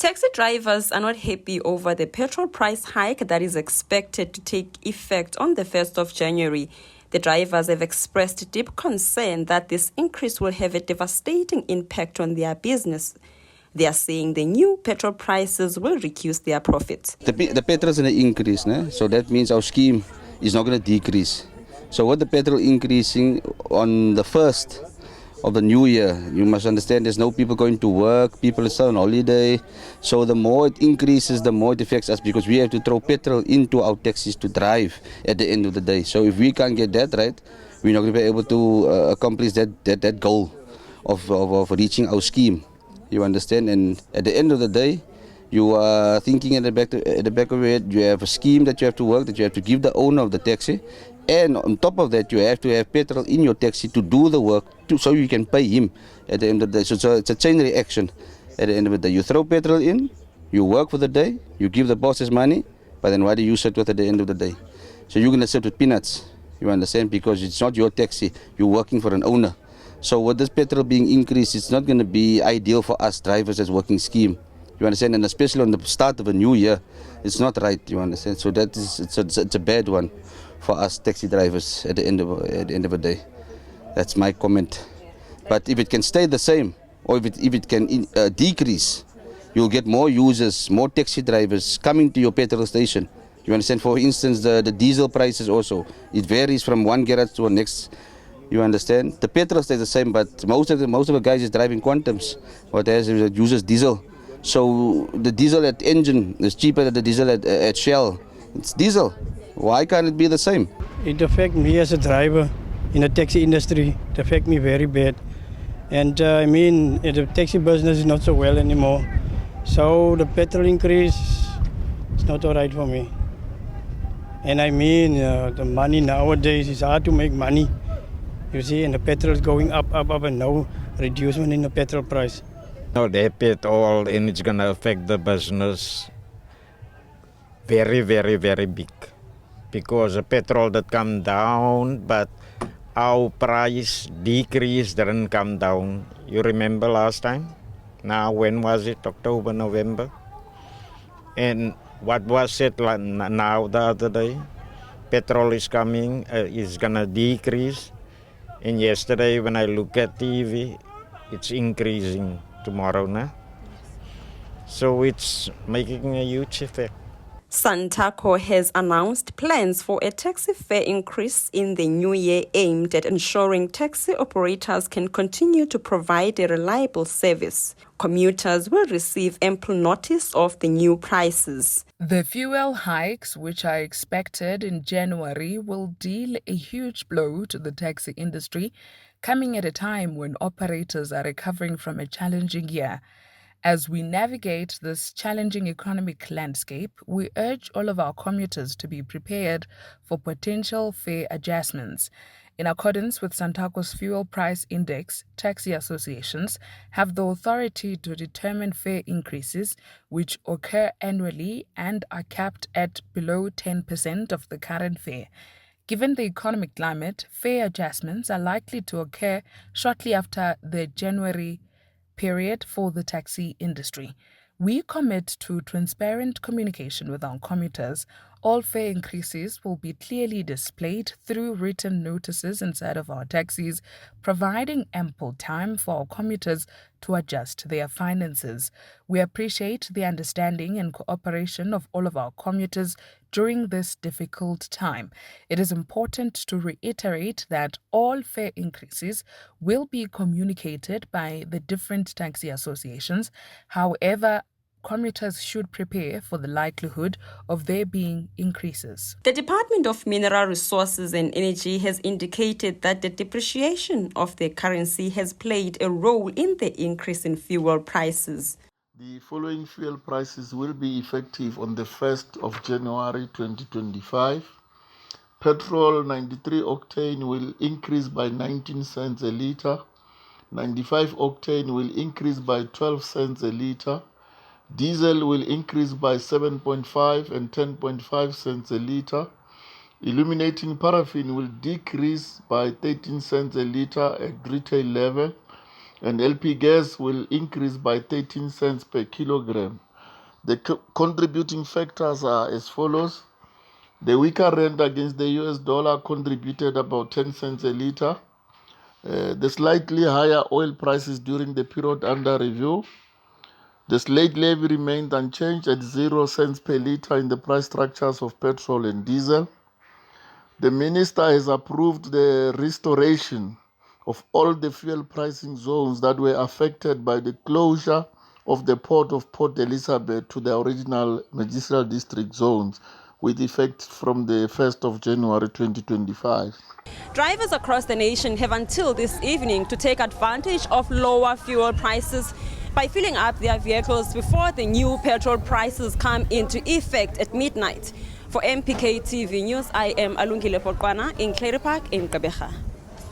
Taxi drivers are not happy over the petrol price hike that is expected to take effect on the 1st of January. The drivers have expressed deep concern that this increase will have a devastating impact on their business. They are saying the new petrol prices will reduce their profits. The petrol is going to increase, so that means our scheme is not going to decrease. So with the petrol increasing on the 1st of the new year, you must understand there's no people going to work, people are still on holiday. So the more it increases, the more it affects us because we have to throw petrol into our taxis to drive at the end of the day. So if we can't get that right, we're not going to be able to accomplish that goal of reaching our scheme. You understand? And at the end of the day, you are thinking at the back of your head, you have a scheme that you have to work, that you have to give the owner of the taxi. And on top of that, you have to have petrol in your taxi to do the work so you can pay him at the end of the day. So it's a chain reaction at the end of the day. You throw petrol in, you work for the day, you give the boss his money, but then what do you sit with at the end of the day? So you're going to sit with peanuts, you understand, because it's not your taxi, you're working for an owner. So with this petrol being increased, it's not going to be ideal for us drivers as working scheme. You understand, and especially on the start of a new year, it's not right. You understand, so that is it's a bad one for us taxi drivers at the end of the day. That's my comment. But if it can stay the same, or if it can decrease, you'll get more users, more taxi drivers coming to your petrol station. You understand. For instance, the diesel prices also, it varies from one garage to the next. You understand. The petrol stays the same, but most of the guys is driving Quantums, what uses diesel. So the diesel at engine is cheaper than the diesel at Shell. It's diesel. Why can't it be the same? It affects me as a driver in the taxi industry. It affects me very bad. And the taxi business is not so well anymore. So the petrol increase is not all right for me. And the money nowadays is hard to make money. You see, and the petrol is going up, and no reducement in the petrol price. Not happy at all, and it's going to affect the business very, very, very big. Because the petrol that come down, but our price decrease didn't come down. You remember last time? Now, when was it? October, November? And what was it like now the other day? Petrol is coming, is going to decrease. And yesterday when I look at TV, it's increasing tomorrow now. So it's making a huge effect. Santaco has announced plans for a taxi fare increase in the new year aimed at ensuring taxi operators can continue to provide a reliable service. Commuters will receive ample notice of the new prices. The fuel hikes, which are expected in January, will deal a huge blow to the taxi industry, coming at a time when operators are recovering from a challenging year. As we navigate this challenging economic landscape, we urge all of our commuters to be prepared for potential fare adjustments. In accordance with Santaco's fuel price index, taxi associations have the authority to determine fare increases which occur annually and are capped at below 10% of the current fare. Given the economic climate, fare adjustments are likely to occur shortly after the January period for the taxi industry. We commit to transparent communication with our commuters. All fare increases will be clearly displayed through written notices inside of our taxis, providing ample time for our commuters to adjust their finances. We appreciate the understanding and cooperation of all of our commuters during this difficult time. It is important to reiterate that all fare increases will be communicated by the different taxi associations. However, commuters should prepare for the likelihood of there being increases. The Department of Mineral Resources and Energy has indicated that the depreciation of the currency has played a role in the increase in fuel prices. The following fuel prices will be effective on the 1st of January 2025. Petrol 93 octane will increase by 19 cents a litre. 95 octane will increase by 12 cents a litre. Diesel will increase by 7.5 and 10.5 cents a litre. Illuminating paraffin will decrease by 13 cents a litre at retail level. And LP gas will increase by 13 cents per kilogram. The contributing factors are as follows. The weaker rand against the US dollar contributed about 10 cents a litre. The slightly higher oil prices during the period under review. The slate levy remained unchanged at 0 cents per litre in the price structures of petrol and diesel. The minister has approved the restoration of all the fuel pricing zones that were affected by the closure of the port of Port Elizabeth to the original magisterial district zones with effect from the 1st of January 2025. Drivers across the nation have until this evening to take advantage of lower fuel prices by filling up their vehicles before the new petrol prices come into effect at midnight. For MPK TV News, I am Alungile Boqwana in Clary Park in Gqeberha.